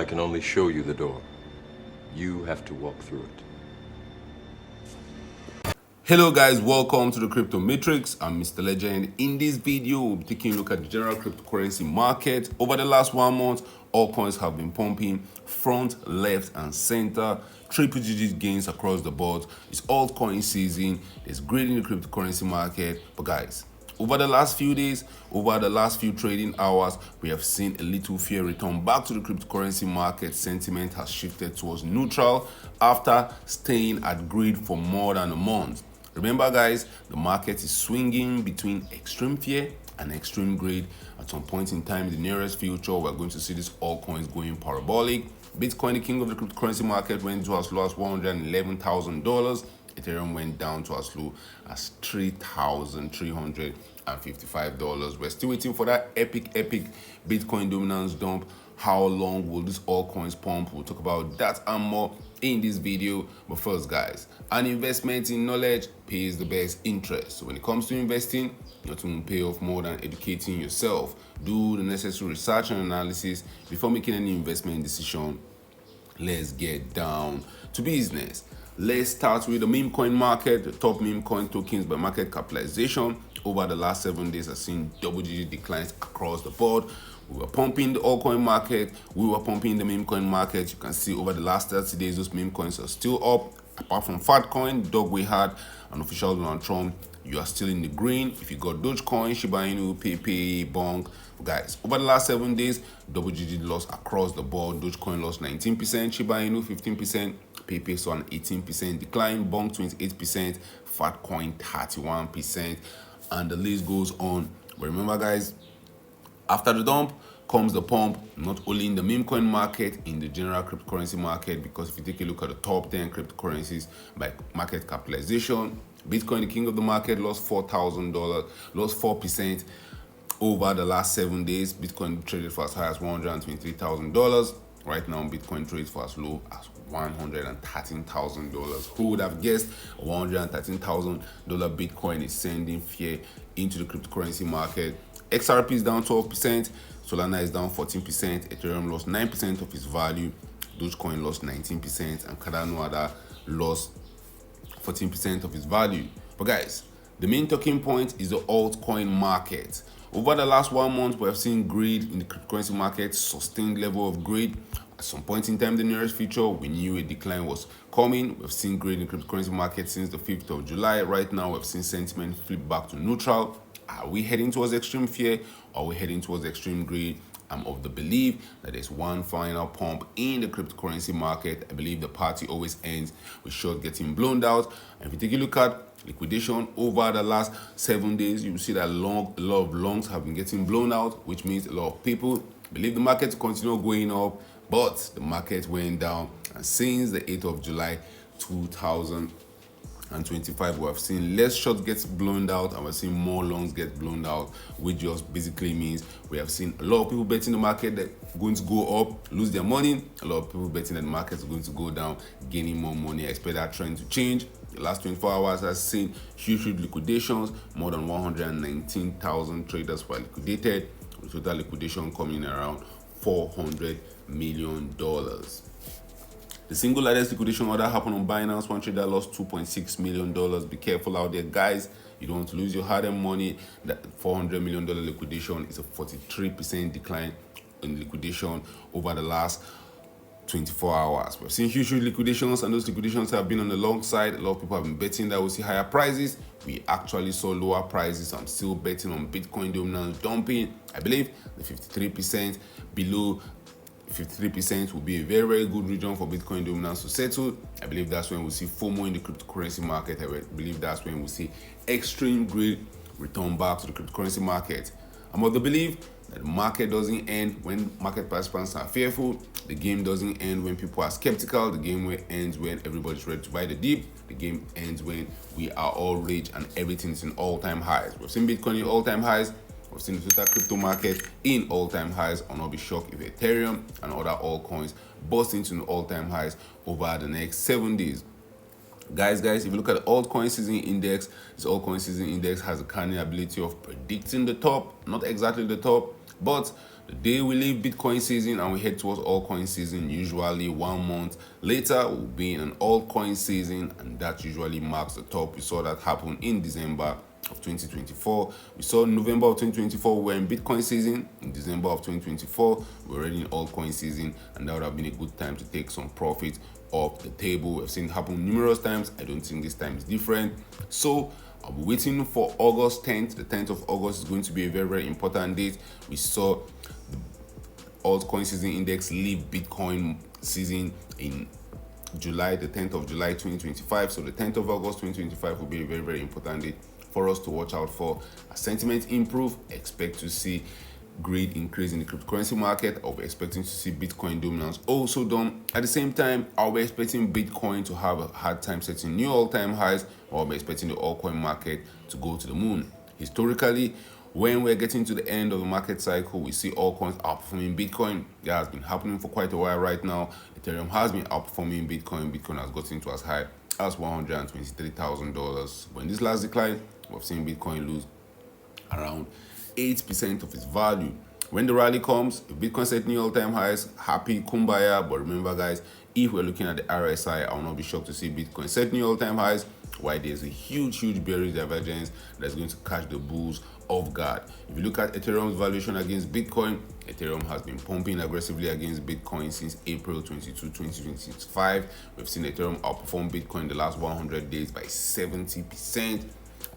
can only show you the door. You have to walk through it. Hello guys, welcome to the Crypto Matrix. I'm Mr. Legend. In this video, we'll be taking a look at the general cryptocurrency market. Over the last 1 month, all coins have been pumping front, left, and center. Triple-digit gains across the board. It's altcoin season. There's great in the cryptocurrency market. But guys, over the last few days, over the last few trading hours, we have seen a little fear return back to the cryptocurrency market. Sentiment has shifted towards neutral after staying at greed for more than a month. Remember guys, the market is swinging between extreme fear and extreme greed. At some point in time in the nearest future, we're going to see these altcoins going parabolic. Bitcoin, the king of the cryptocurrency market, went to as low as $111,000. Ethereum went down to as low as $3,355. We're still waiting for that epic Bitcoin dominance dump. How long will these altcoins pump? We'll talk about that and more in this video. But first guys, an investment in knowledge pays the best interest. So when it comes to investing, nothing will pay off more than educating yourself. Do the necessary research and analysis before making any investment decision. Let's get down to business. Let's start with the meme coin market. The top meme coin tokens by market capitalization over the last 7 days have seen double-digit declines across the board. We were pumping the altcoin market. We were pumping the meme coin market. You can see over the last 30 days, those meme coins are still up. Apart from Fatcoin, Dog we had an official Donald Trump. You are still in the green. If you got Dogecoin, Shiba Inu, Pepe, Bonk, guys, over the last 7 days, double-digit loss across the board. Dogecoin lost 19%, Shiba Inu 15%, Pepe saw an 18% decline, Bonk 28%, Fatcoin 31%, and the list goes on. But remember, guys, after the dump comes the pump, not only in the meme coin market, in the general cryptocurrency market, because if you take a look at the top 10 cryptocurrencies by market capitalization, Bitcoin, the king of the market, lost $4,000, lost 4% over the last 7 days. Bitcoin traded for as high as $123,000. Right now, Bitcoin trades for as low as $113,000. Who would have guessed a $113,000 Bitcoin is sending fear into the cryptocurrency market? XRP is down 12%, Solana is down 14%, Ethereum lost 9% of its value, Dogecoin lost 19%, and Cardano ADA lost 14% of its value. But guys, the main talking point is the altcoin market. Over the last 1 month, we have seen greed in the cryptocurrency market, sustained level of greed. At some point in time, the nearest future, we knew a decline was coming. We've seen greed in the cryptocurrency market since the 5th of July. Right now, we've seen sentiment flip back to neutral. Are we heading towards extreme fear or are we heading towards extreme greed? I'm of the belief that there's one final pump in the cryptocurrency market. I believe the party always ends with short getting blown out. And if you take a look at liquidation over the last 7 days, you will see that a lot of longs have been getting blown out, which means a lot of people believe the market to continue going up, but the market went down. And since the 8th of July 2025, we have seen less shorts get blown out and we're seeing more longs get blown out, which just basically means we have seen a lot of people betting the market that going to go up, lose their money. A lot of people betting that the market is going to go down, gaining more money. I expect that trend to change. The last 24 hours has seen huge liquidations. More than 119,000 traders were liquidated, with total liquidation coming around $400 million. The single largest liquidation order happened on Binance. One trader lost $2.6 million. Be careful out there, guys. You don't want to lose your hard-earned money. That $400 million liquidation is a 43% decline in liquidation over the last 24 hours. We've seen huge liquidations, and those liquidations have been on the long side. A lot of people have been betting that we'll see higher prices. We actually saw lower prices. I'm still betting on Bitcoin dominance dumping. I believe the 53% below 53% will be a very good region for Bitcoin dominance to settle. I believe that's when we'll see FOMO in the cryptocurrency market. I believe that's when we'll see extreme greed return back to the cryptocurrency market. I'm of the belief that the market doesn't end when market participants are fearful. The game doesn't end when people are skeptical. The game ends when everybody's ready to buy the dip. The game ends when we are all rich and everything's in all-time highs. We've seen Bitcoin in all-time highs. We've seen the total crypto market in all-time highs. I'll not be shocked if Ethereum and other altcoins bust into all-time highs over the next 7 days. Guys, if you look at the altcoin season index, this altcoin season index has a cunning ability of predicting the top, not exactly the top, but The day we leave Bitcoin season and we head towards altcoin season, usually 1 month later, we'll be in an altcoin season, and that usually marks the top. We saw that happen in December of 2024. We saw in November of 2024 we were in Bitcoin season. In December of 2024 we were already in altcoin season, and that would have been a good time to take some profit off the table. We've seen it happen numerous times. I don't think this time is different. So I'll be waiting for August 10th. The 10th of August is going to be a very, very important date. We saw the altcoin season index leave Bitcoin season in July, the 10th of July 2025. So the 10th of August 2025 will be a very, very important date for us to watch out for. As sentiment improve, expect to see great increase in the cryptocurrency market. I'll be expecting to see Bitcoin dominance also done. At the same time, I'll be expecting Bitcoin to have a hard time setting new all-time highs. I'll be expecting the altcoin market to go to the moon. Historically, when we're getting to the end of the market cycle, we see altcoins outperforming Bitcoin. That has been happening for quite a while right now. Ethereum has been outperforming Bitcoin. Bitcoin has gotten to as high as $123,000. But in this last decline, we've seen Bitcoin lose around 8% of its value. When the rally comes, if Bitcoin set new all-time highs, happy kumbaya. But remember, guys, if we're looking at the RSI, I will not be shocked to see Bitcoin set new all-time highs. Why there's a huge bearish divergence that's going to catch the bulls off guard. If you look at Ethereum's valuation against Bitcoin, Ethereum has been pumping aggressively against Bitcoin since April 22, 2025. We've seen Ethereum outperform Bitcoin the last 100 days by 70%.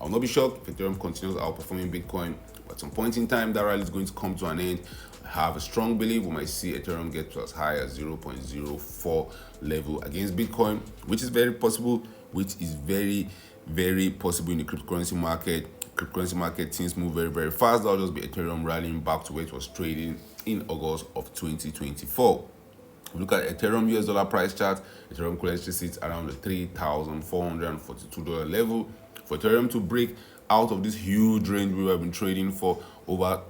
I'll not be shocked if Ethereum continues outperforming Bitcoin. But at some point in time, that rally is going to come to an end. I have a strong belief we might see Ethereum get to as high as 0.04 level against Bitcoin, which is very possible, which is very, very possible in the cryptocurrency market. Cryptocurrency market things move very, very fast. That'll just be Ethereum rallying back to where it was trading in August of 2024. If you look at Ethereum US dollar price chart, Ethereum currently sits around the $3,442 level. For Ethereum to break out of this huge range we have been trading for over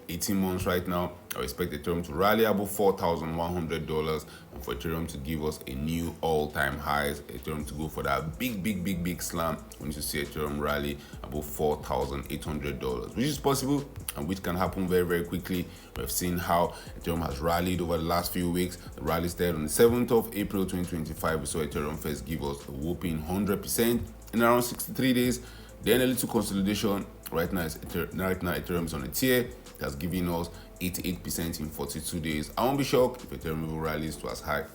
18 months right now, I expect Ethereum to rally above $4,100, and for Ethereum to give us a new all-time highs. Ethereum to go for that big slam. We need to see Ethereum rally above $4,800, which is possible and which can happen very, very quickly. We've seen how Ethereum has rallied over the last few weeks. The rally started on the 7th of April 2025. We saw Ethereum first give us a whopping 100% in around 63 days. Then a little consolidation. Right now Ethereum is on a tier that's giving us 88% in 42 days. I won't be shocked if Ethereum rallies to as high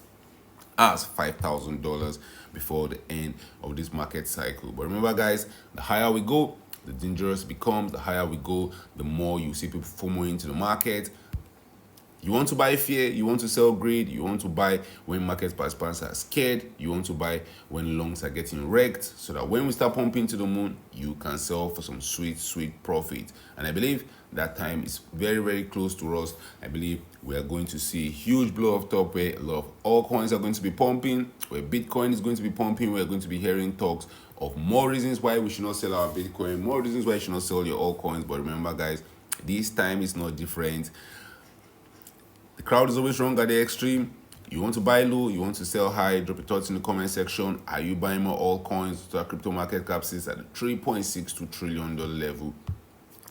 as $5,000 before the end of this market cycle. But remember, guys, the higher we go, the dangerous it becomes. The higher we go, the more you see people FOMO into the market. You want to buy fear, you want to sell greed, you want to buy when market participants are scared, you want to buy when longs are getting wrecked, so that when we start pumping to the moon, you can sell for some sweet profit. And I believe that time is very, very close to us. I believe we are going to see a huge blow off top where a lot of altcoins are going to be pumping, where Bitcoin is going to be pumping. We're going to be hearing talks of more reasons why we should not sell our Bitcoin, more reasons why you should not sell your altcoins. But remember, guys, this time is not different. The crowd is always wrong at the extreme. You want to buy low, you want to sell high. Drop your thoughts in the comment section. Are you buying more altcoins? So our crypto market cap sits at the $3.62 trillion level.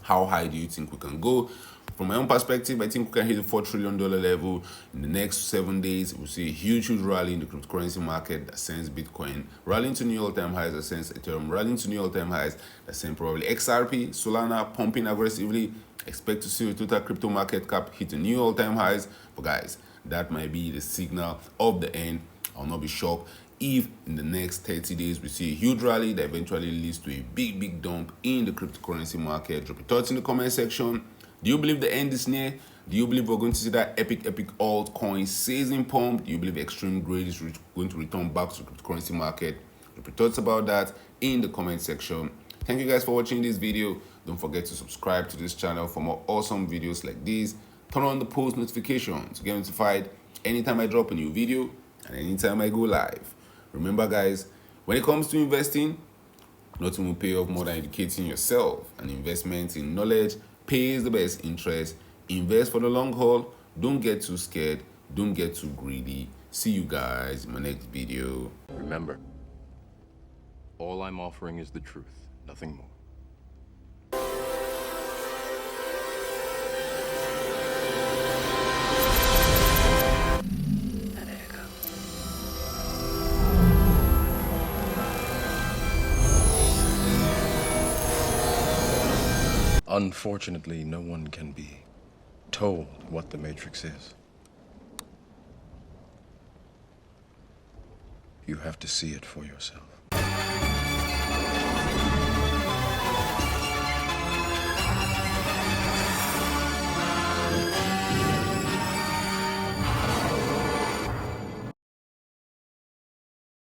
How high do you think we can go? From my own perspective, I think we can hit the $4 trillion level in the next 7 days. We'll see a huge rally in the cryptocurrency market that sends Bitcoin rallying to new all-time highs, that sends Ethereum rallying to new all-time highs, that sends probably XRP, Solana pumping aggressively. Expect to see the total crypto market cap hit a new all-time highs. But guys, that might be the signal of the end. I'll not be shocked if in the next 30 days we see a huge rally that eventually leads to a big dump in the cryptocurrency market. Drop your thoughts in the comment section. Do you believe the end is near? Do you believe we're going to see that epic altcoin season pump? Do you believe extreme greed is going to return back to the cryptocurrency market? Drop your thoughts about that in the comment section. Thank you guys for watching this video. Don't forget to subscribe to this channel for more awesome videos like these. Turn on the post notification to get notified anytime I drop a new video and anytime I go live. Remember, guys, when it comes to investing, nothing will pay off more than educating yourself. An investment in knowledge pays the best interest. Invest for the long haul. Don't get too scared. Don't get too greedy. See you guys in my next video. Remember, all I'm offering is the truth, nothing more. Unfortunately, no one can be told what the Matrix is. You have to see it for yourself.